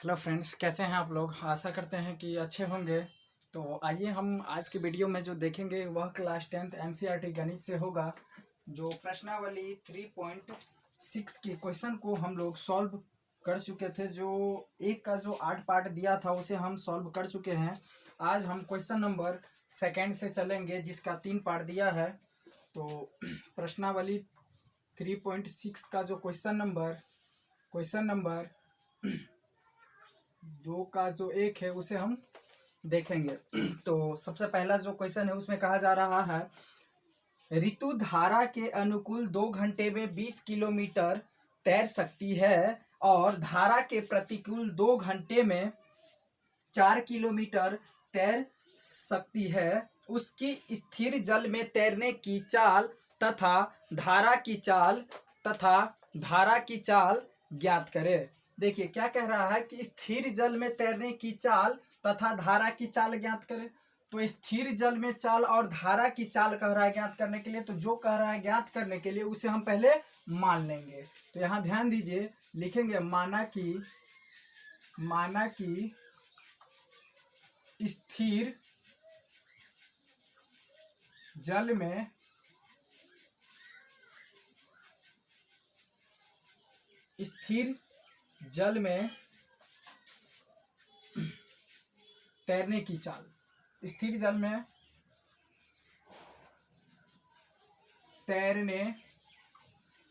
Hello friends, कैसे हैं आप लोग। आशा करते हैं कि अच्छे होंगे। तो आइए हम आज के वीडियो में जो देखेंगे वह क्लास 10th एनसीईआरटी गणित से होगा। जो प्रश्नावली 3.6 की क्वेश्चन को हम लोग सॉल्व कर चुके थे। जो एक का जो 8 पार्ट दिया था उसे हम सॉल्व कर चुके हैं। आज हम क्वेश्चन नंबर सेकेंड से चलेंगे जिसका 3 पार्ट दिया है। तो प्रश्नावली 3.6 का जो क्वेश्चन नंबर 2 का जो 1 है उसे हम देखेंगे। तो सबसे पहला जो क्वेश्चन है उसमें कहा जा रहा है, ऋतु धारा के अनुकूल 2 घंटे में 20 किलोमीटर तैर सकती है और धारा के प्रतिकूल 2 घंटे में 4 किलोमीटर तैर सकती है। उसकी स्थिर जल में तैरने की चाल तथा धारा की चाल ज्ञात करें। देखिए क्या कह रहा है कि स्थिर जल में तैरने की चाल तथा धारा की चाल ज्ञात करें। तो स्थिर जल में चाल और धारा की चाल कह रहा है ज्ञात करने के लिए। तो जो कह रहा है ज्ञात करने के लिए उसे हम पहले मान लेंगे। तो यहाँ ध्यान दीजिए, लिखेंगे माना कि स्थिर जल में तैरने की चाल, स्थिर जल में तैरने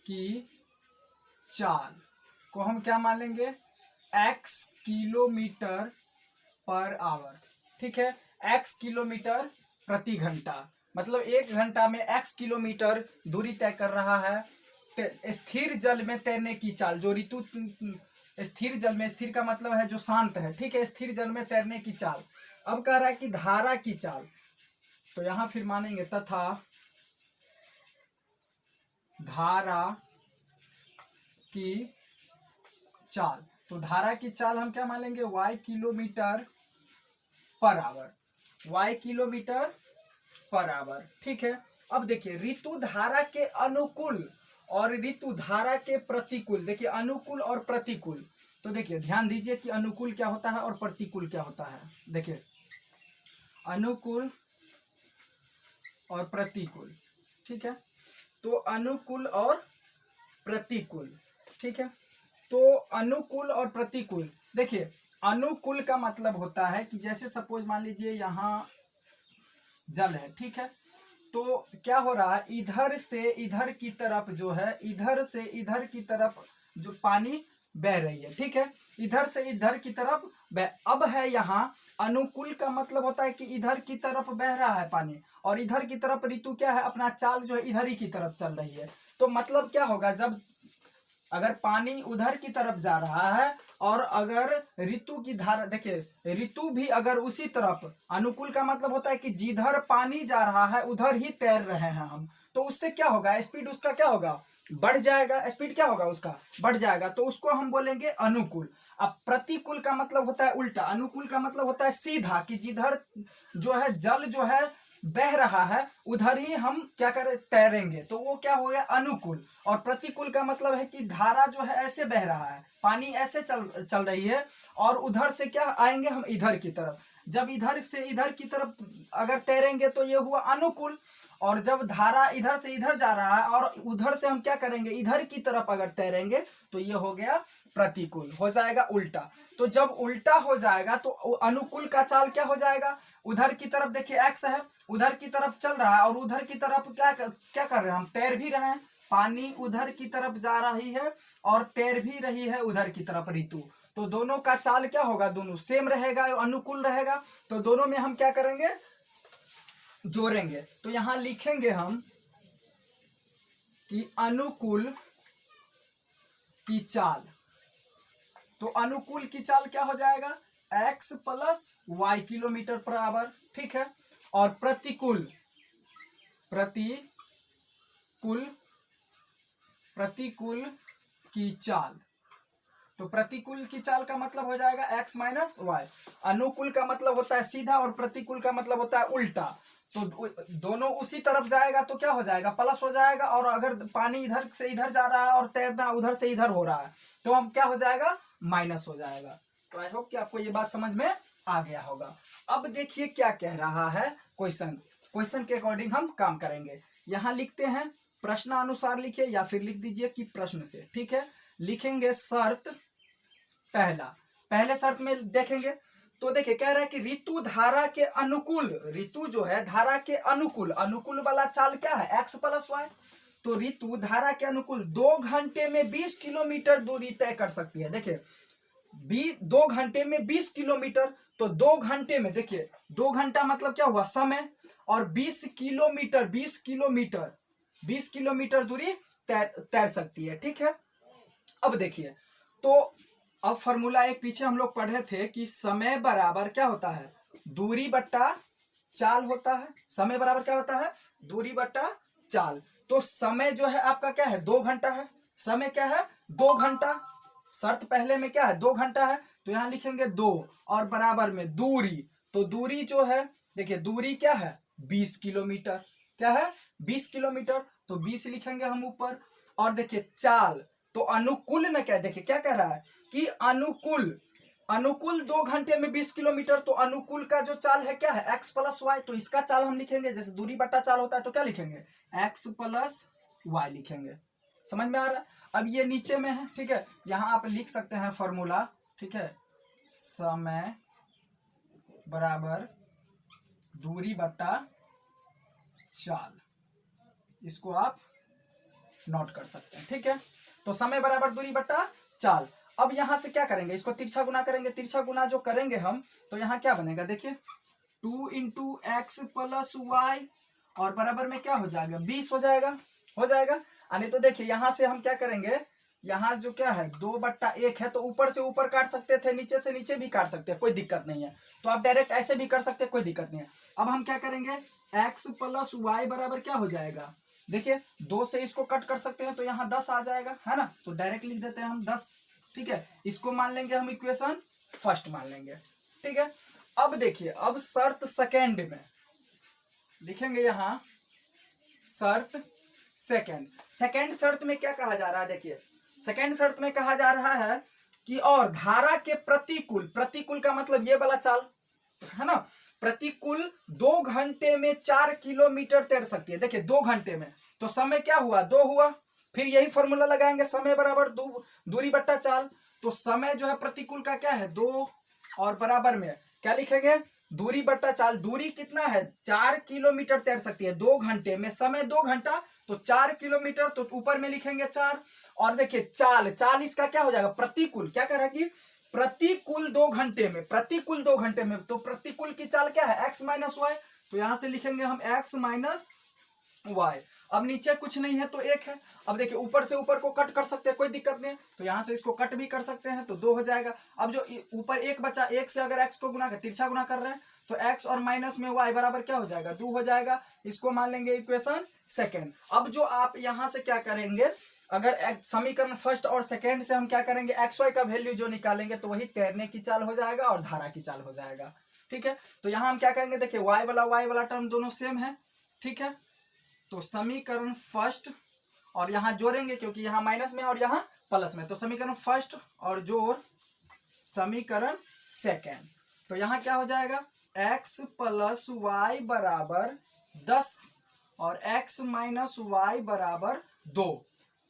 की चाल को हम क्या मान लेंगे, x किलोमीटर पर आवर। ठीक है, x किलोमीटर प्रति घंटा, मतलब 1 घंटा में x किलोमीटर दूरी तय कर रहा है। स्थिर जल में तैरने की चाल, जो ऋतु स्थिर जल में, स्थिर का मतलब है जो शांत है। ठीक है, स्थिर जल में तैरने की चाल। अब कह रहा है कि धारा की चाल, तो यहां फिर मानेंगे तथा धारा की चाल। तो धारा की चाल हम क्या मानेंगे, y kilometre per our, y kilometre per hour. ठीक है, अब देखिए ऋतु धारा के अनुकूल और ऋतु धारा के प्रतिकूल। देखिए अनुकूल और प्रतिकूल, तो देखिए ध्यान दीजिए कि अनुकूल क्या होता है और प्रतिकूल क्या होता है। देखिए अनुकूल और प्रतिकूल, ठीक है। तो अनुकूल और प्रतिकूल, ठीक है। तो अनुकूल और प्रतिकूल, देखिए अनुकूल का मतलब होता है कि जैसे सपोज मान लीजिए यहाँ जल है, ठीक है। तो क्या हो रहा है, इधर से इधर की तरफ जो है, इधर से इधर की तरफ जो पानी बह रही है, ठीक है। इधर से इधर की तरफ बह, अब है यहाँ अनुकूल का मतलब होता है कि इधर की तरफ बह रहा है पानी, और इधर की तरफ ऋतु क्या है, अपना चाल जो है इधर ही की तरफ चल रही है। तो मतलब क्या होगा, जब अगर पानी उधर की तरफ जा रहा है और अगर ऋतु की धारा, देखिए ऋतु भी अगर उसी तरफ, अनुकूल का मतलब होता है कि जिधर पानी जा रहा है उधर ही तैर रहे हैं हम, तो उससे क्या होगा, स्पीड उसका क्या होगा, बढ़ जाएगा। स्पीड क्या होगा उसका, बढ़ जाएगा। तो उसको हम बोलेंगे अनुकूल। अब प्रतिकूल का मतलब होता है उल्टा। अनुकूल का मतलब होता है सीधा, कि जिधर जो है जल जो है बह रहा है उधर ही हम क्या करें, तैरेंगे। तो वो क्या हो गया, अनुकूल। और प्रतिकूल का मतलब है कि धारा जो है ऐसे बह रहा है, पानी ऐसे चल रही है, और उधर से क्या आएंगे हम, इधर की तरफ। जब इधर से इधर की तरफ अगर तैरेंगे तो ये हुआ अनुकूल, और जब धारा इधर से इधर जा रहा है और उधर से हम क्या करेंगे, इधर की तरफ अगर तैरेंगे तो ये हो गया प्रतिकूल, हो जाएगा उल्टा। तो जब उल्टा हो जाएगा तो अनुकूल का चाल क्या हो जाएगा, उधर की तरफ देखिए एक्स है, उधर की तरफ चल रहा है, और उधर की तरफ क्या कर रहे हैं, हम तैर भी रहे हैं। पानी उधर की तरफ जा रही है और तैर भी रही है उधर की तरफ ऋतु। तो दोनों का चाल क्या होगा, दोनों सेम रहेगा, अनुकूल रहेगा। तो दोनों में हम क्या करेंगे, जोड़ेंगे। तो यहां लिखेंगे हम कि अनुकूल की चाल, तो अनुकूल की चाल क्या हो जाएगा, x plus y kilometre per hour. ठीक है, और प्रतिकूल की चाल, तो प्रतिकूल की चाल का मतलब हो जाएगा x माइनस वाई। अनुकूल का मतलब होता है सीधा और प्रतिकूल का मतलब होता है उल्टा। तो दोनों उसी तरफ जाएगा तो क्या हो जाएगा, प्लस हो जाएगा। और अगर पानी इधर से इधर जा रहा है और तैरना उधर से इधर हो रहा है तो अब क्या हो जाएगा, माइनस हो जाएगा। तो आई होप कि आपको ये बात समझ में आ गया होगा। अब देखिए क्या कह रहा है क्वेश्चन। क्वेश्चन के अकॉर्डिंग हम काम करेंगे। यहां लिखते हैं प्रश्नानुसार लिखिए या फिर लिख दीजिए कि प्रश्न से, ठीक है। लिखेंगे शर्त पहला। पहले शर्त में देखेंगे तो देखिए क्या रहा है कि ऋतु धारा के अनुकूल, ऋतु जो है धारा के अनुकूल, अनुकूल वाला चाल क्या है x प्लस वाई। तो ऋतु धारा के अनुकूल 2 घंटे में 20 किलोमीटर दूरी तय कर सकती है। देखिए 2 घंटे में 20 किलोमीटर, तो 2 घंटे में देखिए 2 घंटा मतलब क्या हुआ समय, और 20 किलोमीटर 20 किलोमीटर दूरी तैर सकती है, ठीक है। अब देखिए तो अब फॉर्मूला एक पीछे हम लोग पढ़े थे कि समय बराबर क्या होता है, दूरी बट्टा चाल होता है। समय बराबर क्या होता है, दूरी बट्टा चाल। तो समय जो है आपका क्या है 2 घंटा है, समय क्या है 2 घंटा, शर्त पहले में क्या है 2 घंटा है, तो यहां लिखेंगे 2 और बराबर में दूरी। तो दूरी जो है देखिए दूरी क्या है 20 किलोमीटर, क्या है 20 किलोमीटर, तो 20 लिखेंगे हम ऊपर। और देखिए चाल, तो अनुकूल न क्या, देखिए क्या कह रहा है कि अनुकूल 2 घंटे में 20 किलोमीटर, तो अनुकूल का जो चाल है क्या है x प्लस वाई। तो इसका चाल हम लिखेंगे जैसे दूरी बट्टा चाल होता है तो क्या लिखेंगे x प्लस वाई लिखेंगे। समझ में आ रहा है। अब ये नीचे में है, ठीक है, यहां आप लिख सकते हैं फॉर्मूला, ठीक है, समय बराबर दूरी बट्टा चाल, इसको आप नोट कर सकते हैं, ठीक है। तो समय बराबर दूरी बट्टा चाल। अब यहां से क्या करेंगे, इसको तिरछा गुना करेंगे। तिरछा गुना जो करेंगे हम तो यहां क्या बनेगा देखिए 2 इंटू एक्स प्लस वाई और बराबर में क्या हो जाएगा 20 हो जाएगा, यानी तो देखिए यहां से हम क्या करेंगे, यहां जो क्या है 2/1 है, तो ऊपर से ऊपर काट सकते थे, नीचे से नीचे भी काट सकते हैं, कोई दिक्कत नहीं है। तो आप डायरेक्ट ऐसे भी कर सकते हैं, कोई दिक्कत नहीं है। अब हम क्या करेंगे एक्स प्लस वाई बराबर क्या हो जाएगा, देखिए 2 से इसको कट कर सकते हैं तो यहाँ 10 आ जाएगा, है ना। तो डायरेक्ट लिख देते हैं हम 10, ठीक है। इसको मान लेंगे हम इक्वेशन फर्स्ट मान लेंगे, ठीक है। अब देखिए अब शर्त सेकेंड में लिखेंगे, यहां शर्त सेकेंड शर्त में क्या कहा जा रहा है, देखिए सेकेंड शर्त में कहा जा रहा है कि और धारा के प्रतिकूल का मतलब ये वाला चाल है ना, प्रतिकूल 2 घंटे में 4 किलोमीटर तैर सकती है। देखिए 2 घंटे में, तो समय क्या हुआ 2 हुआ, फिर यही फॉर्मूला लगाएंगे समय बराबर दूरी बट्टा चाल। तो समय जो है प्रतिकूल का क्या है 2 और बराबर में क्या लिखेंगे दूरी बट्टा चाल। दूरी कितना है 4 किलोमीटर तैर सकती है 2 घंटे में, समय 2 घंटा, तो 4 किलोमीटर, तो ऊपर में लिखेंगे 4। और देखिए चाल इसका क्या हो जाएगा प्रतिकूल, क्या कह रहा है कि प्रतिकूल 2 घंटे में, तो प्रतिकूल की चाल क्या है x माइनस वाई। तो यहां से लिखेंगे हम x माइनस वाई। अब नीचे कुछ नहीं है तो 1 है। अब देखिए ऊपर से ऊपर को कट कर सकते हैं, कोई दिक्कत नहीं है, तो यहां से इसको कट भी कर सकते हैं, तो 2 हो जाएगा। अब जो ऊपर 1 बचा, 1 से अगर x को गुना कर तिरछा गुना कर रहे हैं तो x और माइनस में y बराबर क्या हो जाएगा 2 हो जाएगा। इसको मान लेंगे इक्वेशन सेकेंड। अब जो आप यहां से क्या करेंगे, अगर समीकरण फर्स्ट और सेकेंड से हम क्या करेंगे एक्स वाई का वैल्यू जो निकालेंगे तो वही तैरने की चाल हो जाएगा और धारा की चाल हो जाएगा, ठीक है। तो यहां हम क्या करेंगे, देखिए y वाला टर्म दोनों सेम है, ठीक है। तो समीकरण फर्स्ट और यहां जोड़ेंगे क्योंकि यहां माइनस में और यहां प्लस में, तो समीकरण फर्स्ट और जोड़ समीकरण सेकेंड। तो यहां क्या हो जाएगा x प्लस वाई बराबर 10 और x माइनस वाई बराबर 2।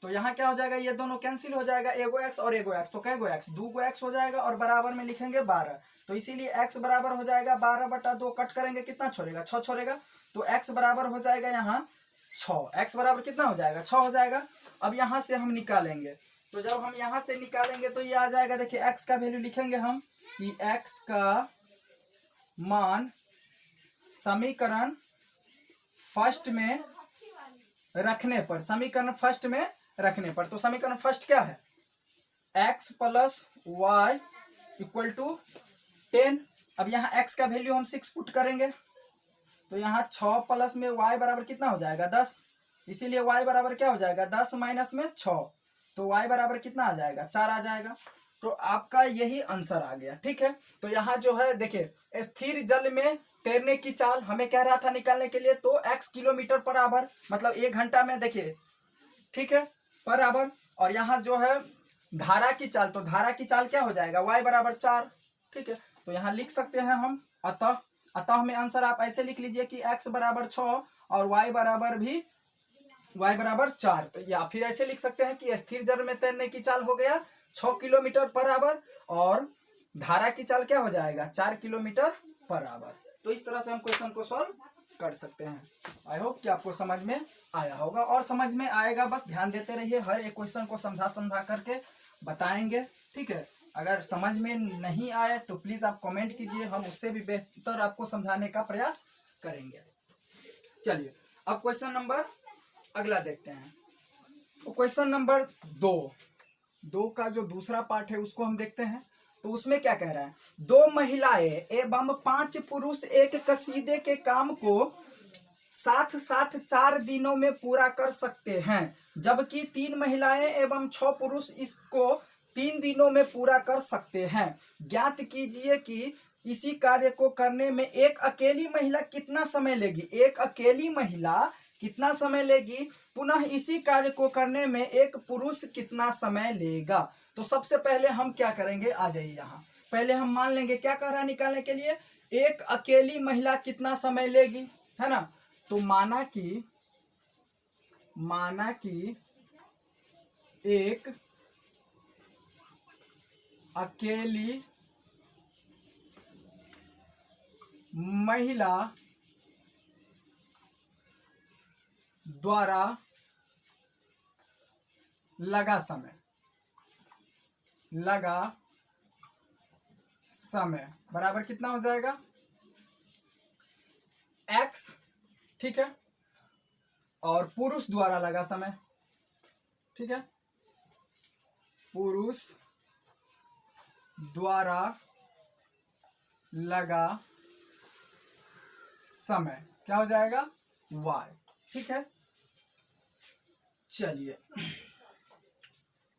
तो यहाँ क्या हो जाएगा, ये दोनों कैंसिल हो जाएगा, एगो x और एगो x, तो कैगो x 2 गो x हो जाएगा और बराबर में लिखेंगे 12। तो इसीलिए x बराबर हो जाएगा 12/2, कट करेंगे कितना छोड़ेगा 6 छोड़ेगा, तो x बराबर हो जाएगा यहाँ 6। x बराबर कितना हो जाएगा 6 हो जाएगा। अब यहाँ से हम निकालेंगे, तो जब हम यहाँ से निकालेंगे तो ये आ जाएगा, देखिए x का वैल्यू लिखेंगे हम कि x का मान समीकरण फर्स्ट में रखने पर, तो समीकरण फर्स्ट क्या है x plus y equal to 10। अब यहाँ x का वैल्यू हम 6 पुट करेंगे, तो यहाँ 6 प्लस में y बराबर कितना हो जाएगा 10, इसीलिए y बराबर क्या हो जाएगा 10 माइनस में 6, तो y बराबर कितना आ जाएगा 4 आ जाएगा। तो आपका यही आंसर आ गया, ठीक है। तो यहाँ जो है देखिए स्थिर जल में तैरने की चाल हमें कह रहा था निकालने के लिए, तो x किलोमीटर पर आवर मतलब 1 घंटा में, देखिए ठीक है पर आवर। और यहाँ जो है धारा की चाल, तो धारा की चाल क्या हो जाएगा y बराबर 4, ठीक है, तो यहाँ लिख सकते हैं हम अतः में आंसर आप ऐसे लिख लीजिए कि x बराबर 6 और y बराबर 4। या फिर ऐसे लिख सकते हैं कि स्थिर जल में तैरने की चाल हो गया 6 किलोमीटर पर आवर और धारा की चाल क्या हो जाएगा 4 किलोमीटर पर आवर। तो इस तरह से हम क्वेश्चन को सॉल्व कर सकते हैं। आई होप कि आपको समझ में आया होगा और समझ में आएगा, बस ध्यान देते रहिए, हर एक क्वेश्चन को समझा करके बताएंगे। ठीक है, अगर समझ में नहीं आए तो प्लीज आप कमेंट कीजिए, हम उससे भी बेहतर आपको समझाने का प्रयास करेंगे। चलिए अब क्वेश्चन नंबर अगला देखते हैं। तो क्वेश्चन नंबर 2 का जो दूसरा पार्ट है उसको हम देखते हैं। तो उसमें क्या कह रहा है, 2 महिलाएं एवं 5 पुरुष एक कसीदे के काम को साथ साथ 4 दिनों में पूरा कर सकते हैं, जबकि 3 महिलाएं एवं 6 पुरुष इसको 3 दिनों में पूरा कर सकते हैं। ज्ञात कीजिए कि इसी कार्य को करने में एक अकेली महिला कितना समय लेगी। एक अकेली महिला कितना समय लेगी, पुनः इसी कार्य को करने में एक पुरुष कितना समय लेगा। तो सबसे पहले हम क्या करेंगे, आ जाइए यहाँ, पहले हम मान लेंगे क्या कह रहा है निकालने के लिए, एक अकेली महिला कितना समय लेगी, है ना। तो माना कि एक अकेली महिला द्वारा लगा समय बराबर कितना हो जाएगा x, ठीक है, और पुरुष द्वारा लगा समय, ठीक है, पुरुष द्वारा लगा समय क्या हो जाएगा y, ठीक है। चलिए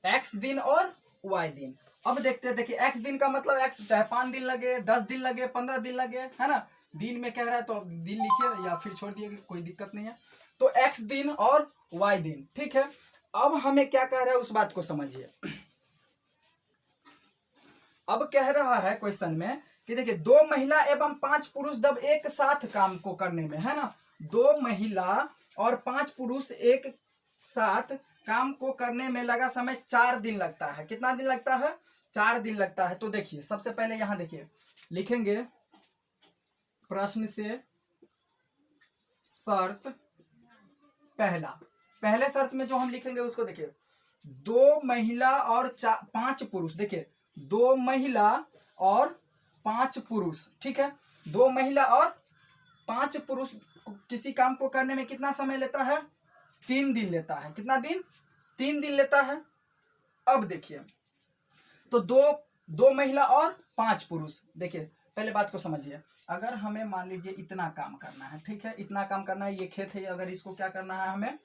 x दिन और y दिन, अब देखते हैं। देखिए x दिन का मतलब x चाहे 5 दिन लगे, 10 दिन लगे, 15 दिन लगे, है ना। दिन में कह रहा है तो दिन लिखिए या फिर छोड़ दिए, कोई दिक्कत नहीं है। तो x दिन और y दिन, ठीक है। अब हमें क्या कह रहा है उस बात को समझिए। अब कह रहा है क्वेश्चन में कि देखिए 2 महिला एवं 5 पुरुष जब एक साथ काम को करने में, है ना, 2 महिला और 5 पुरुष एक साथ काम को करने में लगा समय 4 दिन लगता है। कितना दिन लगता है 4 दिन लगता है। तो देखिए सबसे पहले यहां देखिए लिखेंगे प्रश्न से शर्त पहले शर्त में जो हम लिखेंगे उसको देखिए, 2 महिला और 5 पुरुष, देखिए 2 महिला और 5 पुरुष, ठीक है, 2 महिला और 5 पुरुष किसी काम को करने में कितना समय लेता है 3 दिन लेता है। कितना दिन 3 दिन लेता है। अब देखिए तो 2 महिला और 5 पुरुष, देखिए पहले बात को समझिए। अगर हमें मान लीजिए इतना काम करना है, ठीक है, इतना काम करना है, ये खेत है, अगर इसको क्या करना है हमें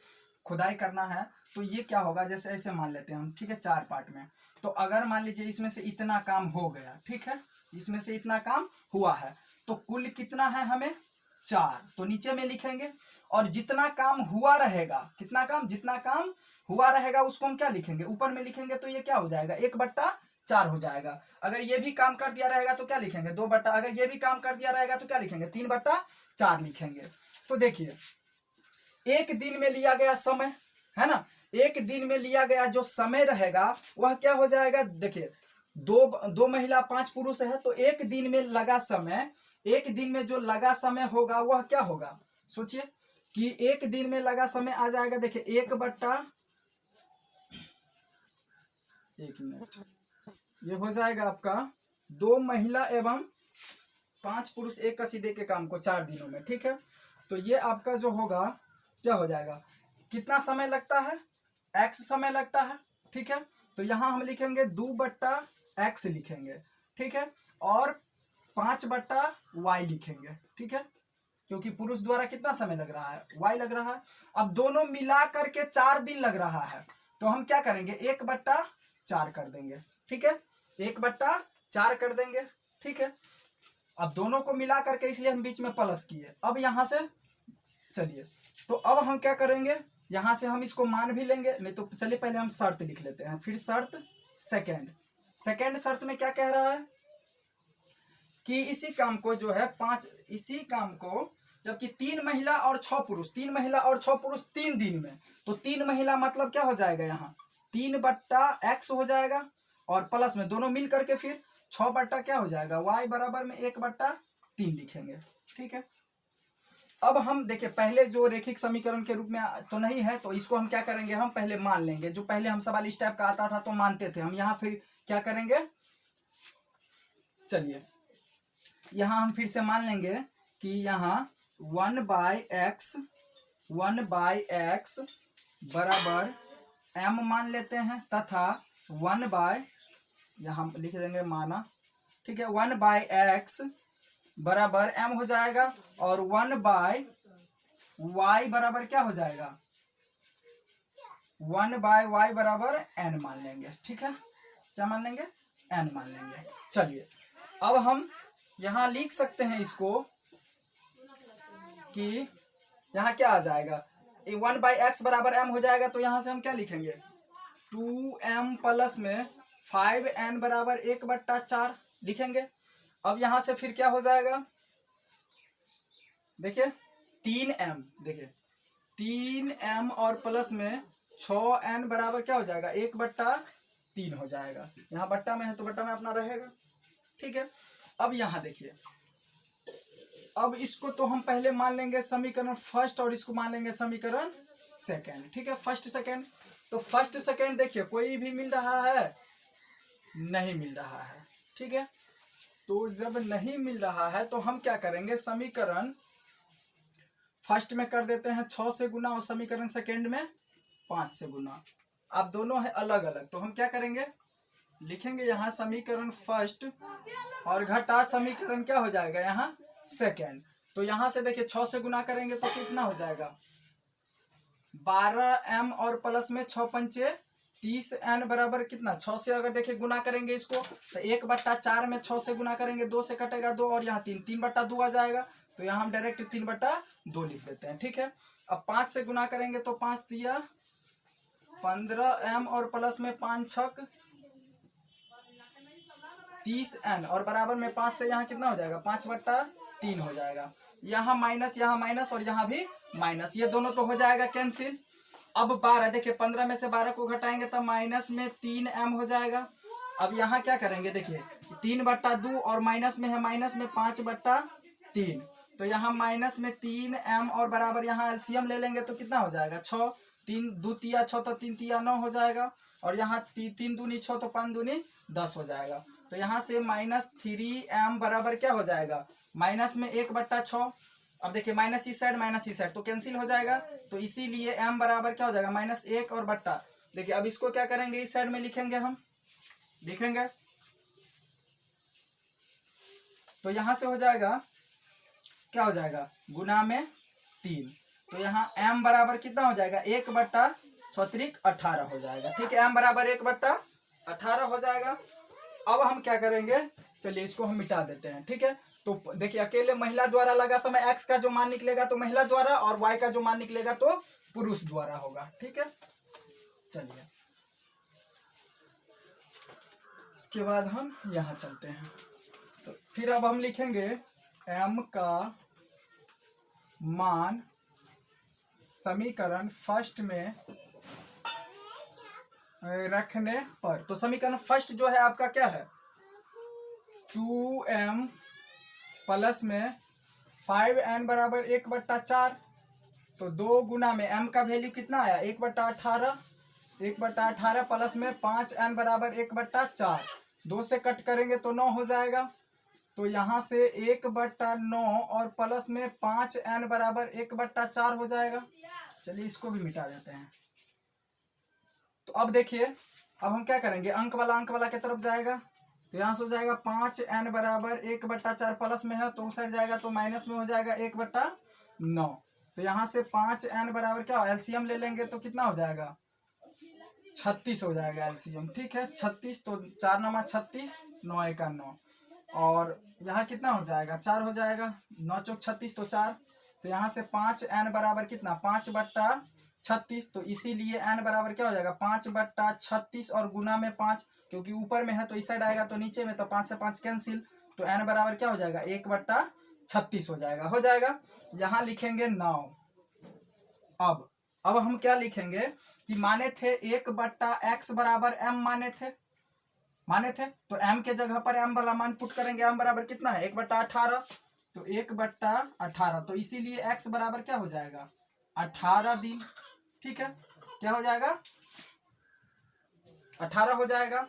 खुदाई करना है, तो ये क्या होगा, जैसे ऐसे मान लेते हैं हम, ठीक है, 4 पार्ट में। तो अगर मान लीजिए इसमें से इतना काम हो गया, ठीक है, इसमें से इतना काम हुआ है, तो कुल कितना है हमें 4, तो नीचे में लिखेंगे। और जितना काम हुआ रहेगा, कितना काम, जितना काम हुआ रहेगा उसको हम क्या लिखेंगे, ऊपर में लिखेंगे। तो ये क्या हो जाएगा 1/4 हो जाएगा। अगर ये भी काम कर दिया रहेगा तो क्या लिखेंगे 2 बट्टा, अगर ये भी काम कर दिया रहेगा तो क्या लिखेंगे 3/4 लिखेंगे। तो देखिए एक दिन में लिया गया समय, है ना, एक दिन में लिया गया जो समय रहेगा वह क्या हो जाएगा, देखिए 2 महिला 5 पुरुष है, तो एक दिन में लगा समय, एक दिन में जो लगा समय होगा वह क्या होगा, सोचिए कि एक दिन में लगा समय आ जाएगा, देखिए 1 मिनट, ये हो जाएगा आपका 2 महिला एवं 5 पुरुष एक कसीदे के काम को 4 दिनों में, ठीक है। तो ये आपका जो होगा क्या हो जाएगा, कितना समय लगता है x समय लगता है, ठीक है। तो यहां हम लिखेंगे 2/x लिखेंगे, ठीक है, और 5/y लिखेंगे, ठीक है, क्योंकि पुरुष द्वारा कितना समय लग रहा है y लग रहा है। अब दोनों मिला करके 4 दिन लग रहा है, तो हम क्या करेंगे 1/4 कर देंगे, ठीक है, 1/4 कर देंगे, ठीक है। अब दोनों को मिला करके इसलिए हम बीच में प्लस किए। अब यहां से चलिए, तो अब हम क्या करेंगे, यहां से हम इसको मान भी लेंगे, नहीं तो चलिए पहले हम शर्त लिख लेते हैं, फिर शर्त सेकंड शर्त में क्या कह रहा है, कि इसी काम को जो है इसी काम को जबकि 3 महिला और 6 पुरुष 3 महिला और 6 पुरुष 3 दिन में, तो 3 महिला मतलब क्या हो जाएगा यहाँ 3/x हो जाएगा और प्लस में दोनों मिल करके फिर 6 बट्टा क्या हो जाएगा y बराबर में 1/3 लिखेंगे। ठीक है, अब हम देखिए पहले जो रेखिक समीकरण के रूप में तो नहीं है, तो इसको हम क्या करेंगे, हम पहले मान लेंगे। जो पहले हम सवाल इस टाइप का आता था तो मानते थे, हम यहाँ फिर क्या करेंगे, चलिए यहाँ हम फिर से मान लेंगे कि यहाँ 1/x बराबर m मान लेते हैं तथा 1 यहाँ लिख देंगे माना। ठीक है, 1/x बराबर m हो जाएगा और 1/y बराबर क्या हो जाएगा, 1/y बराबर n मान लेंगे। ठीक है, क्या मान लेंगे, n मान लेंगे। चलिए अब हम यहाँ लिख सकते हैं इसको कि यहाँ क्या आ जाएगा, 1/x बराबर m हो जाएगा, तो यहाँ से हम क्या लिखेंगे 2m प्लस में 5n बराबर 1/4 लिखेंगे। अब यहां से फिर क्या हो जाएगा, देखिए 3m, देखिए 3m और प्लस में 6n बराबर क्या हो जाएगा 1/3 हो जाएगा। यहाँ बट्टा में है तो बट्टा में अपना रहेगा। ठीक है, अब यहाँ देखिए, अब इसको तो हम पहले मान लेंगे समीकरण फर्स्ट और इसको मान लेंगे समीकरण सेकंड। ठीक है, फर्स्ट सेकंड, तो फर्स्ट सेकंड देखिए कोई भी मिल रहा है, नहीं मिल रहा है। ठीक है, तो जब नहीं मिल रहा है तो हम क्या करेंगे, समीकरण फर्स्ट में कर देते हैं 6 से गुना और समीकरण सेकंड में 5 से गुना। अब दोनों है अलग अलग, तो हम क्या करेंगे, लिखेंगे यहाँ समीकरण फर्स्ट और घटा समीकरण क्या हो जाएगा यहाँ सेकंड। तो यहाँ से देखिए 6 से गुना करेंगे तो कितना हो जाएगा 12m और प्लस में 6 पंचे 30n बराबर कितना, 6 से अगर देखिए गुना करेंगे इसको तो 1/4 में 6 से गुना करेंगे 2 से कटेगा 2 और यहाँ 3/2 आ जाएगा, तो यहाँ हम डायरेक्ट 3/2 लिख देते हैं। ठीक है, अब 5 से गुना करेंगे तो 5 तिया 15m और प्लस में 5 छक 30n और बराबर में 5 से यहाँ कितना हो जाएगा 5/3 हो जाएगा। यहाँ माइनस और यहाँ भी माइनस, ये दोनों तो हो जाएगा कैंसिल। अब 12 देखिए 15 में से 12 को घटाएंगे तो माइनस में 3m हो जाएगा। अब यहाँ क्या करेंगे, देखिए 3/2 और माइनस में है माइनस में 5/3, तो यहाँ माइनस में 3m और बराबर यहाँ एलसीएम ले लेंगे तो कितना हो जाएगा 6, 3 2 तिया 6 तो 3 तिया 9 हो जाएगा और यहाँ 3 दूनी 6 तो 5 दूनी 10 हो जाएगा। तो यहाँ से -3m बराबर क्या हो जाएगा माइनस में 1/6। अब देखिए माइनस इस साइड तो कैंसिल हो जाएगा, तो इसीलिए m बराबर क्या हो जाएगा -1 और बट्टा। देखिए अब इसको क्या करेंगे, इस साइड में लिखेंगे, हम लिखेंगे तो यहां से हो जाएगा क्या हो जाएगा गुना में 3, तो यहाँ m बराबर कितना हो जाएगा 1/18 हो जाएगा। ठीक है, m बराबर 1/18 हो जाएगा। अब हम क्या करेंगे, चलिए इसको हम मिटा देते हैं। ठीक है, तो देखिए अकेले महिला द्वारा लगा समय x का जो मान निकलेगा तो महिला द्वारा और y का जो मान निकलेगा तो पुरुष द्वारा होगा। ठीक है, चलिए इसके बाद हम यहाँ चलते हैं, तो फिर अब हम लिखेंगे m का मान समीकरण फर्स्ट में रखने पर, तो समीकरण फर्स्ट जो है आपका क्या है 2m प्लस में 5n बराबर 1/4, तो 2 गुना में m का वैल्यू कितना आया 1/18 प्लस में 5n बराबर 1/4, 2 से कट करेंगे तो 9 हो जाएगा, तो यहाँ से 1/9 और प्लस में 5n बराबर 1/4 हो जाएगा। चलिए इसको भी मिटा देते हैं। तो अब देखिए, अब हम क्या करेंगे, अंक वाला की तरफ जाएगा, तो यहाँ से हो जाएगा 5n बराबर 1/4 प्लस में है तो उस साइड जाएगा तो माइनस में हो जाएगा 1/9, तो यहाँ से 5n बराबर क्या एलसीएम ले लेंगे तो कितना हो जाएगा 36 हो जाएगा एलसीएम। ठीक है, 36, तो 4 9 36, 9 1 9, और यहाँ कितना हो जाएगा 4 हो जाएगा, 9 चौक 36 तो 4, तो यहाँ से 5n बराबर कितना 5/36, तो इसीलिए n बराबर क्या हो जाएगा 5/36 और गुना में 5, क्योंकि ऊपर में है तो इस साइड आएगा तो नीचे में, तो 5 से 5 कैंसिल, तो n बराबर क्या हो जाएगा 1/36 हो जाएगा। यहाँ लिखेंगे 9। अब हम क्या लिखेंगे कि माने थे 1/x बराबर m माने थे तो m के जगह पर m वाला मान पुट करेंगे। m बराबर कितना है 1/18, तो 1/18, तो इसीलिए x बराबर क्या हो जाएगा 18 दिन। ठीक है, क्या हो जाएगा 18 हो जाएगा।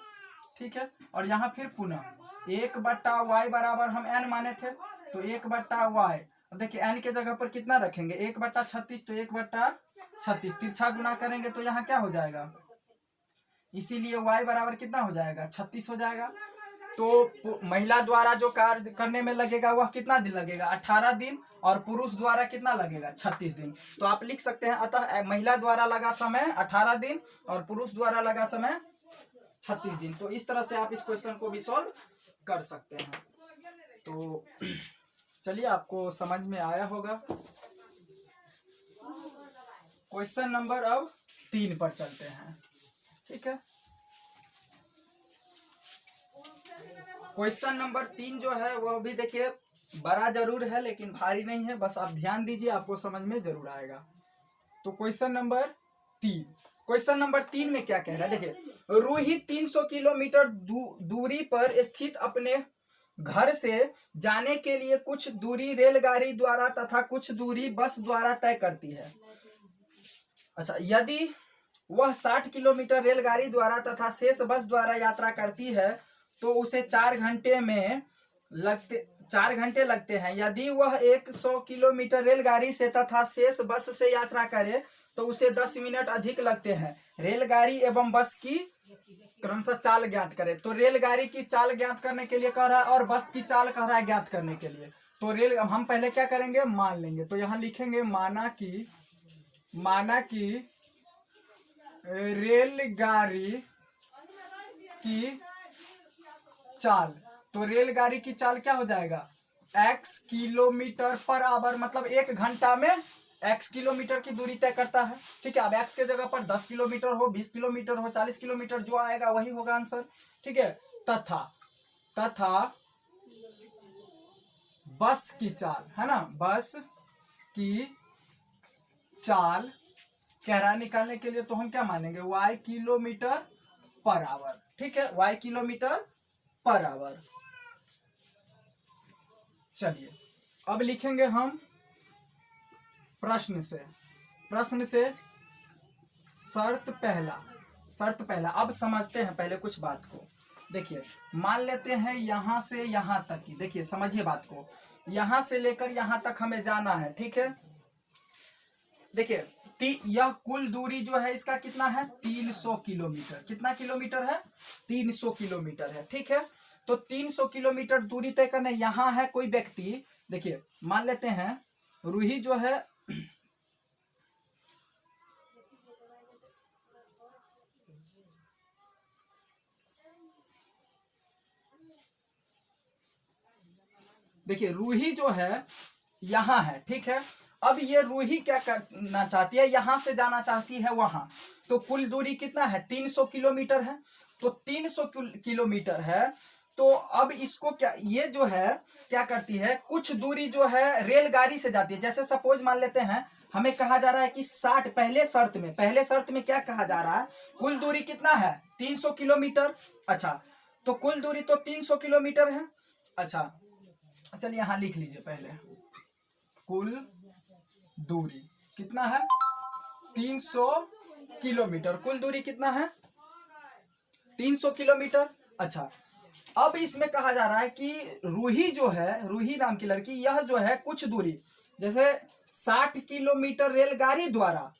ठीक है, और यहाँ फिर पुनः 1/y बराबर हम n माने थे, तो 1/y। अब देखिए n के जगह पर कितना रखेंगे 1/36, तो 1/36 तिरछा गुना करेंगे तो यहाँ क्या हो जाएगा, इसीलिए y बराबर कितना हो जाएगा 36 हो जाएगा। तो महिला द्वारा जो कार्य करने में लगेगा वह कितना दिन लगेगा 18 दिन, और पुरुष द्वारा कितना लगेगा 36 दिन। तो आप लिख सकते हैं अतः महिला द्वारा लगा समय 18 दिन और पुरुष द्वारा लगा समय 36 दिन। तो इस तरह से आप इस क्वेश्चन को भी सॉल्व कर सकते हैं। तो चलिए आपको समझ में आया होगा। क्वेश्चन नंबर अब 3 पर चलते हैं। ठीक है, क्वेश्चन नंबर 3 जो है वह भी देखिए बड़ा जरूर है लेकिन भारी नहीं है, बस आप ध्यान दीजिए आपको समझ में जरूर आएगा। तो क्वेश्चन नंबर 3 में क्या कह रहा है, देखिए रूही 300 किलोमीटर दूरी पर स्थित अपने घर से जाने के लिए कुछ दूरी रेलगाड़ी द्वारा तथा कुछ दूरी बस द्वारा तय करती है। अच्छा, यदि वह 60 किलोमीटर रेलगाड़ी द्वारा तथा शेष बस द्वारा यात्रा करती है तो उसे 4 घंटे लगते हैं। यदि वह 100 किलोमीटर रेलगाड़ी से तथा शेष बस से यात्रा करे तो उसे 10 मिनट अधिक लगते हैं। रेलगाड़ी एवं बस की क्रमशः चाल ज्ञात करे। तो रेलगाड़ी की चाल ज्ञात करने के लिए कह रहा है और बस की चाल कह रहा है ज्ञात करने के लिए। तो हम पहले क्या करेंगे, मान लेंगे। तो यहाँ लिखेंगे माना कि रेलगाड़ी की चाल, तो रेलगाड़ी की चाल क्या हो जाएगा x किलोमीटर पर आवर, मतलब 1 घंटा में x किलोमीटर की दूरी तय करता है। ठीक है, अब x के जगह पर 10 किलोमीटर हो, 20 किलोमीटर हो, 40 किलोमीटर, जो आएगा वही होगा आंसर। ठीक है, तथा बस की चाल है ना, बस की चाल कह रहा है निकालने के लिए, तो हम क्या मानेंगे y किलोमीटर पर आवर। ठीक है, y किलोमीटर पर आवर। चलिए अब लिखेंगे हम प्रश्न से शर्त पहला। अब समझते हैं पहले कुछ बात को। देखिए मान लेते हैं यहां से यहां तक की, देखिए समझिए बात को, यहां से लेकर यहां तक हमें जाना है। ठीक है, देखिए यह कुल दूरी जो है इसका कितना है 300 किलोमीटर। कितना किलोमीटर है 300 किलोमीटर है। ठीक है, तो 300 किलोमीटर दूरी तय करने यहां है कोई व्यक्ति, देखिए मान लेते हैं रूही जो है देखिए रूही जो है यहां है। ठीक है, अब ये रूही क्या करना चाहती है, यहां से जाना चाहती है वहां। तो कुल दूरी कितना है 300 किलोमीटर है। तो 300 किलोमीटर है, तो अब इसको क्या, ये जो है क्या करती है, कुछ दूरी जो है रेलगाड़ी से जाती है। जैसे सपोज मान लेते हैं हमें कहा जा रहा है कि 60, पहले शर्त में क्या कहा जा रहा है, कुल दूरी कितना है 300 किलोमीटर। अच्छा, तो कुल दूरी तो 300 किलोमीटर है। अच्छा चलिए यहां लिख लीजिए पहले, कुल दूरी कितना है 300 किलोमीटर। कुल दूरी कितना है 300 किलोमीटर। अच्छा, अब इसमें कहा जा रहा है कि रूही जो है, रूही नाम की लड़की, यह जो है कुछ दूरी, जैसे 60 किलोमीटर रेलगाड़ी द्वारा,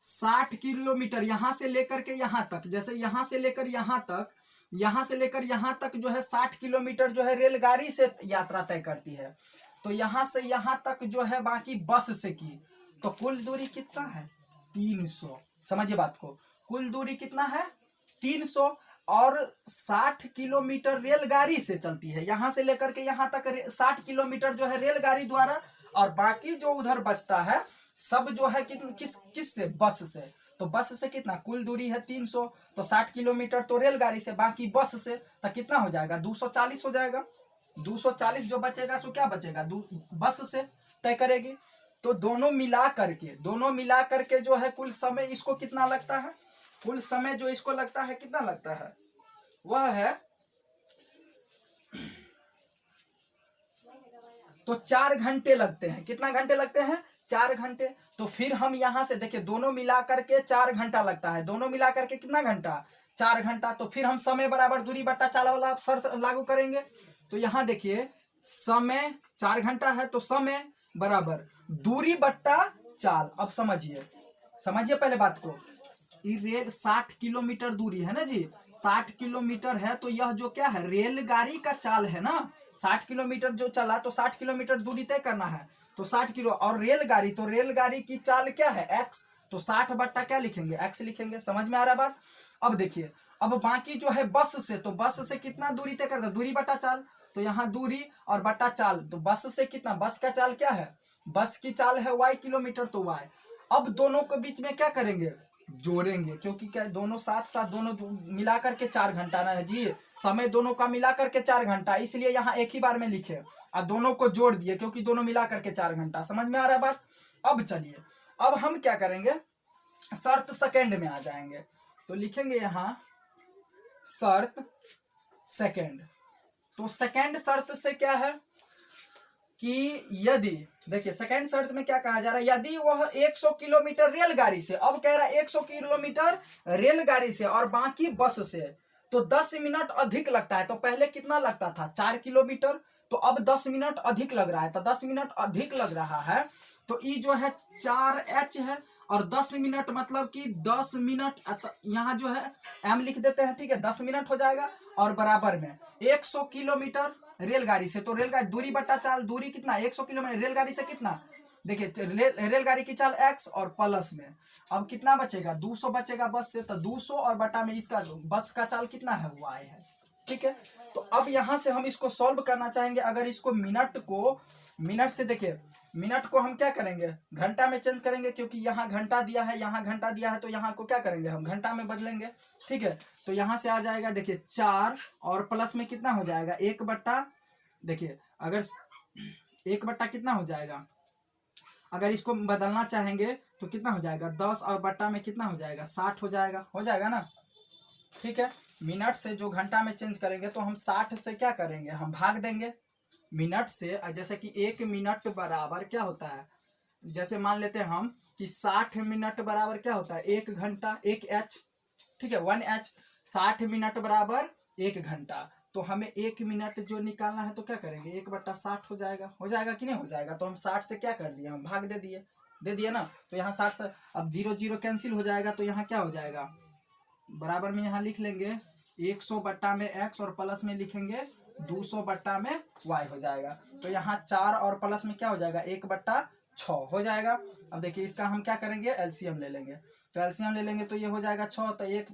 60 किलोमीटर यहां से लेकर के यहां तक, जैसे यहां से लेकर यहां तक जो है 60 किलोमीटर जो है रेलगाड़ी से यात्रा तय करती है। तो यहां से यहां तक जो है बाकी बस से की, तो कुल दूरी कितना है 300। समझिए बात को, कुल दूरी कितना है 300, और 60 किलोमीटर रेलगाड़ी से चलती है, यहां से लेकर के यहां तक 60 किलोमीटर जो है रेलगाड़ी द्वारा, और बाकी जो उधर बचता है सब जो है किस से, बस से। तो बस से कितना, कुल दूरी है 300, तो 60 किलोमीटर तो रेलगाड़ी से, बाकी बस से, तो कितना हो जाएगा 240 हो जाएगा। 240 जो बचेगा सो क्या बचेगा, बस से तय करेगी। तो दोनों मिला करके जो है कुल समय इसको कितना लगता है, कुल समय जो इसको लगता है कितना लगता है, वह है तो 4 घंटे लगते हैं। कितना घंटे लगते हैं, 4 घंटे। तो फिर हम यहां से देखिए दोनों मिला करके 4 घंटा लगता है, दोनों मिला करके कितना घंटा, 4 घंटा। तो फिर हम समय बराबर दूरी बट्टा चाल वाला शर्त लागू करेंगे। तो यहां देखिए समय 4 घंटा है तो समय बराबर दूरी बट्टा चाल। अब समझिए पहले बात को, रेल 60 किलोमीटर दूरी है ना जी, 60 किलोमीटर है तो यह जो क्या है, रेलगाड़ी का चाल है ना। 60 किलोमीटर जो चला तो 60 किलोमीटर दूरी तय करना है, तो 60 किलो। और रेलगाड़ी, तो रेलगाड़ी की चाल क्या है, एक्स। तो 60 बट्टा क्या लिखेंगे, एक्स लिखेंगे। समझ में आ रहा है बात। अब देखिए, अब बाकी जो है बस से, तो बस से कितना दूरी तय करता है, दूरी बट्टा चाल। तो यहाँ दूरी और बट्टा चाल, तो बस से कितना, बस का चाल क्या है, बस की चाल है y किलोमीटर, तो y। अब दोनों के बीच में क्या करेंगे, जोड़ेंगे, क्योंकि क्या दोनों साथ साथ दोनों मिला करके 4 घंटा ना है जी, समय दोनों का मिला करके 4 घंटा, इसलिए यहाँ एक ही बार में लिखे और दोनों को जोड़ दिए क्योंकि दोनों मिला करके 4 घंटा। समझ में आ रहा है बात। अब चलिए, अब हम क्या करेंगे, शर्त सेकंड में आ जाएंगे। तो लिखेंगे यहाँ शर्त सेकंड। तो सेकंड शर्त से क्या है कि यदि, देखिए सेकंड शर्त में क्या कहा जा रहा है, यदि वह 100 किलोमीटर रेलगाड़ी से, अब कह रहा है 100 किलोमीटर रेलगाड़ी से और बाकी बस से, तो 10 मिनट अधिक लगता है। तो पहले कितना लगता था, 4 किलोमीटर, तो अब 10 मिनट अधिक लग रहा है। तो 10 मिनट अधिक लग रहा है तो ई जो है 4h है, और 10 मिनट मतलब कि 10 मिनट, यहाँ जो है m लिख देते हैं, ठीक है, 10 मिनट हो जाएगा। और बराबर में 100 किलोमीटर रेलगाड़ी से, तो रेलगाड़ी दूरी बट्टा चाल, दूरी कितना 100 किलोमीटर, रेलगाड़ी से कितना, देखिए रेलगाड़ी की चाल x और प्लस में अब कितना बचेगा, 200 बचेगा बस से, तो 200 और बटा में इसका बस का चाल कितना है, y है। ठीक है, तो अब यहां से हम इसको सॉल्व करना चाहेंगे। अगर इसको मिनट से, देखिए मिनट को हम क्या करेंगे, घंटा में चेंज करेंगे, क्योंकि यहाँ घंटा दिया है, यहाँ घंटा दिया है, तो यहाँ को क्या करेंगे, हम घंटा में बदलेंगे। ठीक है, तो यहाँ से आ जाएगा, देखिए 4 और प्लस में कितना हो जाएगा, 1 बट्टा, देखिए अगर 1 बट्टा कितना हो जाएगा, अगर इसको बदलना चाहेंगे तो कितना हो जाएगा, 10 और बट्टा में कितना हो जाएगा, 60 हो जाएगा ना। ठीक है, मिनट से जो घंटा में चेंज करेंगे तो हम 60 से क्या करेंगे, हम भाग देंगे मिनट से। जैसे कि 1 मिनट बराबर क्या होता है, जैसे मान लेते हैं हम कि 60 मिनट बराबर क्या होता है, 1 घंटा, 1h, ठीक है, 1h। 60 मिनट बराबर 1 घंटा, तो हमें 1 मिनट जो निकालना है तो क्या करेंगे, 1 बट्टा 60 हो जाएगा कि नहीं हो जाएगा। तो हम 60 से क्या कर दिए, हम भाग दे दिए ना। तो यहाँ 60 से अब 0 0 कैंसिल हो जाएगा, तो यहाँ क्या हो जाएगा, बराबर में यहाँ लिख लेंगे 100 बट्टा में x और प्लस में लिखेंगे 200 बट्टा में y हो जाएगा। तो यहाँ 4 और प्लस में क्या हो जाएगा, 1 बट्टा 6 हो जाएगा। अब देखिए इसका हम क्या करेंगे, एलसीएम ले लेंगे। तो एलसीएम ले लेंगे तो ये हो जाएगा 6, तो एक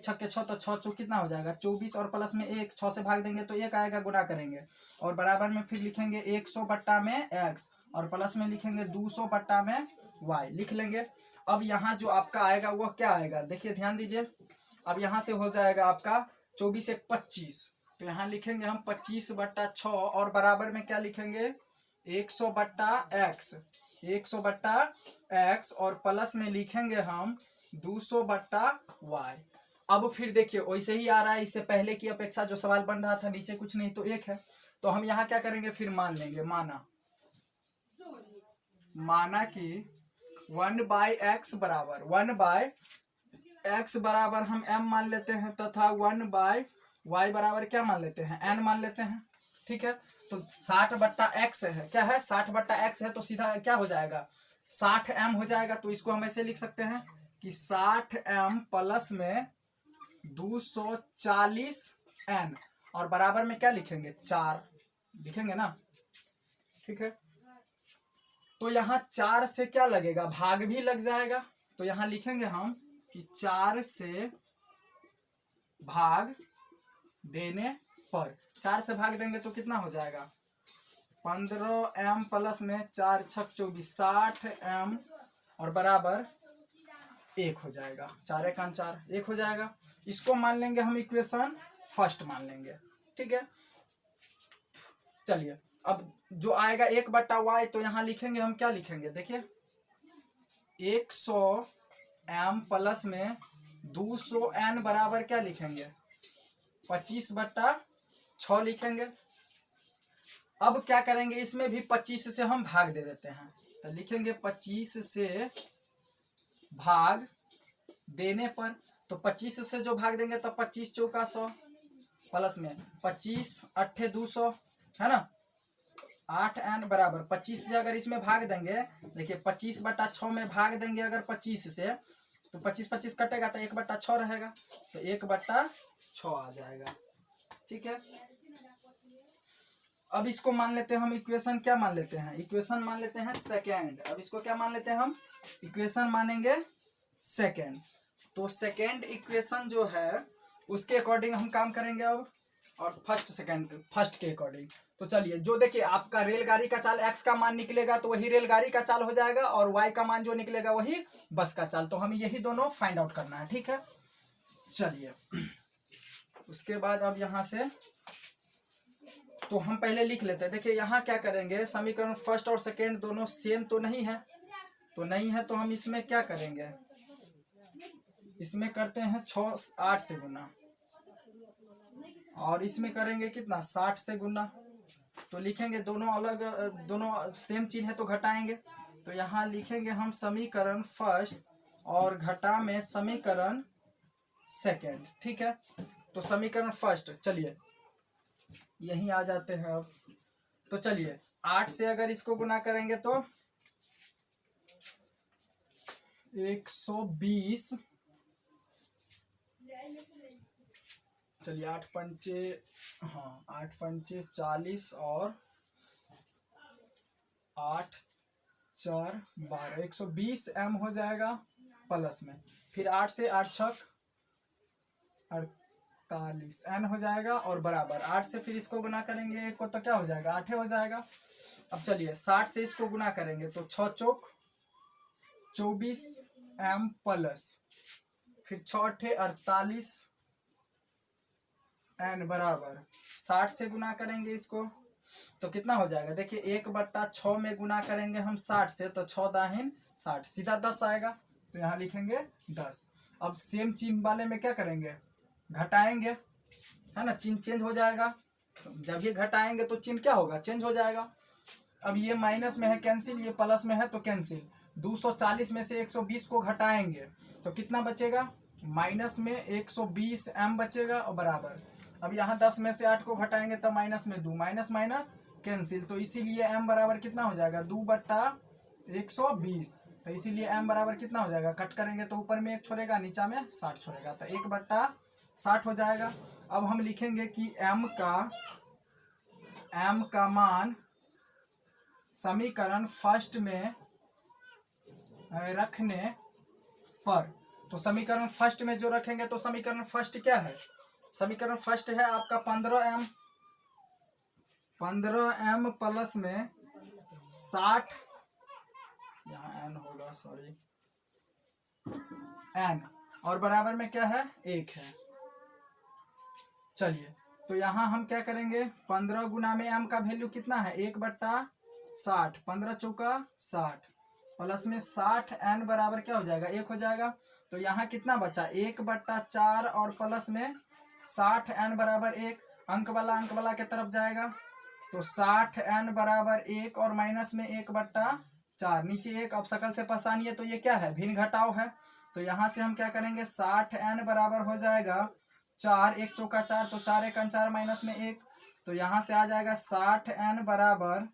छक्के 6, तो 6 चौक कितना हो जाएगा 24, और प्लस में 1, 6 से भाग देंगे तो 1 आएगा, गुणा करेंगे। और बराबर में फिर लिखेंगे 100 बट्टा में x और प्लस में लिखेंगे 200 बट्टा में y लिख लेंगे। अब यहाँ जो आपका आएगा वह क्या आएगा, देखिए ध्यान दीजिए। अब यहाँ से हो जाएगा आपका 24 1 25, तो यहाँ लिखेंगे हम 25 बट्टा 6 और बराबर में क्या लिखेंगे 100 बट्टा x, 100 बट्टा x और प्लस में लिखेंगे हम 200 बट्टा y। अब फिर देखिए वैसे ही आ रहा है, इससे पहले की अपेक्षा जो सवाल बन रहा था, नीचे कुछ नहीं तो 1 है। तो हम यहाँ क्या करेंगे, फिर मान लेंगे, माना कि 1/x बराबर 1/x बराबर हम m मान लेते हैं, तथा 1/y बराबर क्या मान लेते हैं, n मान लेते हैं। ठीक है, तो 60 बट्टा x है, क्या है 60 बट्टा x है, तो सीधा क्या हो जाएगा 60m हो जाएगा। तो इसको हम ऐसे लिख सकते हैं कि 60m प्लस में 240n और बराबर में क्या लिखेंगे 4 लिखेंगे ना। ठीक है, तो यहाँ 4 से क्या लगेगा, भाग भी लग जाएगा। तो यहाँ लिखेंगे हम कि 4 से भाग देने पर, 4 से भाग देंगे तो कितना हो जाएगा 15m प्लस में 4 छक 24, 60m और बराबर 1 हो जाएगा, 4 1 4 1 हो जाएगा। इसको मान लेंगे हम इक्वेशन फर्स्ट मान लेंगे। ठीक है, चलिए अब जो आएगा 1/y, तो यहाँ लिखेंगे हम, क्या लिखेंगे देखिए 100m प्लस में 200n बराबर क्या लिखेंगे 25/6 लिखेंगे। अब क्या करेंगे, इसमें भी 25 से हम भाग दे देते हैं, तो लिखेंगे 25 से भाग देने पर, तो 25 से जो भाग देंगे तो 25 चौका 100 प्लस में 25 अट्ठे 200 है ना, 8n बराबर 25 से अगर इसमें भाग देंगे, देखिए 25/6 में भाग देंगे अगर 25 से, तो 25 कटेगा तो 1/6 रहेगा, तो 1/6 आ जाएगा। ठीक है, अब इसको मान लेते हैं हम इक्वेशन, क्या मान लेते हैं, इक्वेशन मान लेते हैं सेकेंड। अब इसको क्या मान लेते हैं हम, इक्वेशन मानेंगे सेकेंड। तो सेकेंड इक्वेशन जो है उसके अकॉर्डिंग हम काम करेंगे अब, और फर्स्ट के अकॉर्डिंग। तो चलिए, जो देखिए आपका रेलगाड़ी का चाल x का मान निकलेगा तो वही रेलगाड़ी का चाल हो जाएगा, और y का मान जो निकलेगा वही बस का चाल। तो हमें यही दोनों फाइंड आउट करना है। ठीक है, चलिए उसके बाद अब यहाँ से तो हम पहले लिख लेते हैं। देखिए यहाँ क्या करेंगे, समीकरण फर्स्ट और सेकेंड दोनों सेम तो नहीं है, तो हम इसमें क्या करेंगे, इसमें करते हैं 6 8 से गुना, और इसमें करेंगे कितना 60 से गुना। तो लिखेंगे दोनों अलग, दोनों सेम चिन्ह है तो घटाएंगे, तो यहाँ लिखेंगे हम समीकरण फर्स्ट और घटा में समीकरण सेकेंड। ठीक है, तो समीकरण फर्स्ट, चलिए यही आ जाते हैं अब। तो चलिए 8 से अगर इसको गुना करेंगे तो 120, चलिए 8 पंचे, हाँ 8 पंचे 40 और 8 4 12, 120 m हो जाएगा प्लस में, फिर 8 से 8 छक 48 n हो जाएगा, और बराबर 8 से फिर इसको गुना करेंगे को तो क्या हो जाएगा 8 हो जाएगा। अब चलिए 60 से इसको गुना करेंगे तो 6 चौक 24 m प्लस फिर 6 अट्ठे 48 n बराबर 60 से गुना करेंगे इसको तो कितना हो जाएगा, देखिए 1/6 में गुना करेंगे हम 60 से, तो 6 दाहिन 60 सीधा 10 आएगा, तो यहाँ लिखेंगे 10। अब सेम चिन्ह वाले में क्या करेंगे, घटाएंगे, है ना, चिन्ह चेंज हो जाएगा। जब ये घटाएंगे तो चिन्ह क्या होगा, चेंज हो जाएगा। अब ये माइनस में है कैंसिल, ये प्लस में है तो कैंसिल। 240 में से 120 को घटाएंगे तो कितना बचेगा, माइनस में 120 m बचेगा, और बराबर अब यहाँ 10 में से 8 को घटाएंगे तो माइनस में 2, माइनस माइनस कैंसिल, तो इसीलिए m बराबर कितना हो जाएगा 2/120, तो इसीलिए m बराबर कितना हो जाएगा, कट करेंगे तो ऊपर में 1 छोड़ेगा, नीचा में 60 छोड़ेगा, तो 1/60 हो जाएगा। अब हम लिखेंगे कि m का मान समीकरण फर्स्ट में रखने पर, तो समीकरण फर्स्ट में जो रखेंगे तो समीकरण फर्स्ट क्या है, समीकरण फर्स्ट है आपका 15m प्लस में 60, यहाँ n होगा सॉरी n, और बराबर में क्या है 1 है। चलिए तो यहाँ हम क्या करेंगे, 15 गुना में m का वैल्यू कितना है 1/60, 15 चौका 60 प्लस में 60 n बराबर क्या हो जाएगा 1 हो जाएगा, तो यहाँ कितना बचा 1/4 और प्लस में 60 n बराबर 1, अंक वाला के तरफ जाएगा, तो 60 n बराबर 1 और माइनस में 1/4, नीचे 1, अब सकल से पसानी है तो ये क्या है भिन्न घटाव है, तो यहाँ से हम क्या करेंगे 60 n बराबर हो जाएगा 4, 1 चौका 4, तो 4 1 4 माइनस में 1, तो यहाँ से आ जाएगा 60 n बराबर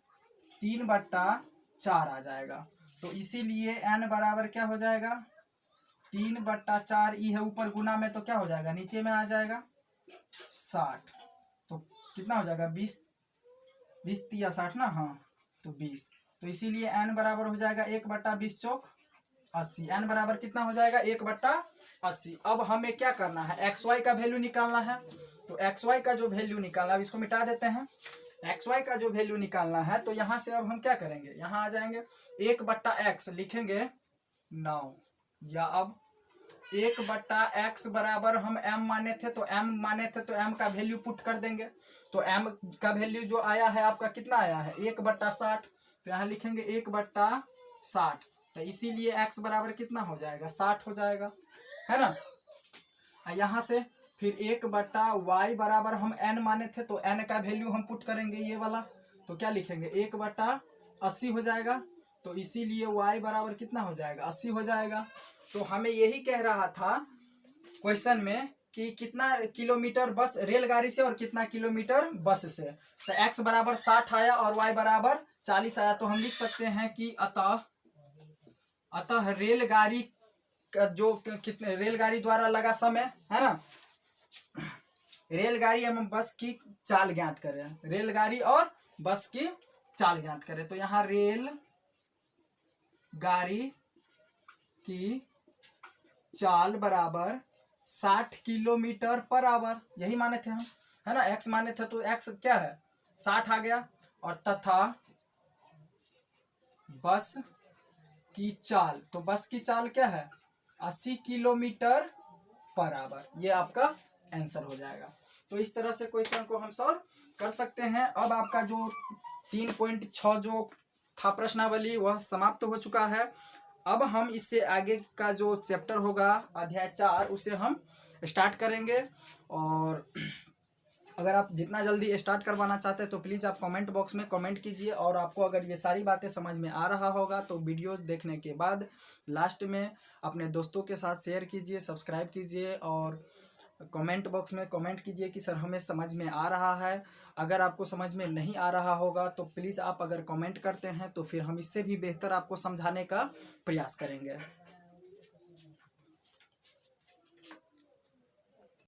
3/4 आ जाएगा, तो इसीलिए n बराबर क्या हो जाएगा 3/4, ई है ऊपर गुना में तो क्या हो जाएगा नीचे में आ जाएगा 60, तो कितना हो जाएगा 20 या 60 ना, हाँ तो 20, तो इसीलिए n बराबर हो जाएगा 1/20 चौक 80, n बराबर कितना हो जाएगा 1/80। अब हमें क्या करना है xy का वैल्यू निकालना है, तो xy का जो वैल्यू निकालना है, इसको मिटा देते हैं, xy का जो वैल्यू निकालना है, तो यहाँ से अब हम क्या करेंगे, यहाँ आ जाएंगे 1/x लिखेंगे 9, या अब 1/x बराबर हम m माने थे, तो m माने थे तो m का वैल्यू पुट कर देंगे। तो m का वैल्यू जो आया है आपका कितना आया है 1/60, तो यहाँ लिखेंगे 1/60। तो इसीलिए x बराबर कितना हो जाएगा 60 हो जाएगा, है ना। यहाँ से फिर 1/y बराबर हम n माने थे, तो n का वैल्यू हम पुट करेंगे ये वाला, तो क्या लिखेंगे 1/80 हो जाएगा। तो इसीलिए y बराबर कितना हो जाएगा 80 हो जाएगा। तो हमें यही कह रहा था क्वेश्चन में कि कितना किलोमीटर बस रेलगाड़ी से और कितना किलोमीटर बस से। तो x बराबर 60 आया और y बराबर 40 आया। तो हम लिख सकते हैं कि अतः रेलगाड़ी का जो कितने रेलगाड़ी द्वारा लगा समय है ना, रेलगाड़ी एवं बस की चाल ज्ञात करें, रेलगाड़ी और बस की चाल ज्ञात करें। तो यहाँ रेल गाड़ी की चाल बराबर 60 किलोमीटर पर आवर, यही माने थे हम, है ना। x माने थे तो x क्या है 60 आ गया, और तथा बस की चाल, तो बस की चाल क्या है 80 किलोमीटर पर आवर, ये आपका आंसर हो जाएगा। तो इस तरह से क्वेश्चन को हम सॉल्व कर सकते हैं। अब आपका जो 3.6 जो था प्रश्नावली वह समाप्त हो चुका है। अब हम इससे आगे का जो चैप्टर होगा अध्याय 4 उसे हम स्टार्ट करेंगे। और अगर आप जितना जल्दी स्टार्ट करवाना चाहते हैं तो प्लीज़ आप कमेंट बॉक्स में कमेंट कीजिए। और आपको अगर ये सारी बातें समझ में आ रहा होगा तो वीडियो देखने के बाद लास्ट में अपने दोस्तों के साथ शेयर कीजिए, सब्सक्राइब कीजिए और कमेंट बॉक्स में कमेंट कीजिए कि सर हमें समझ में आ रहा है। अगर आपको समझ में नहीं आ रहा होगा तो प्लीज़ आप अगर कमेंट करते हैं तो फिर हम इससे भी बेहतर आपको समझाने का प्रयास करेंगे।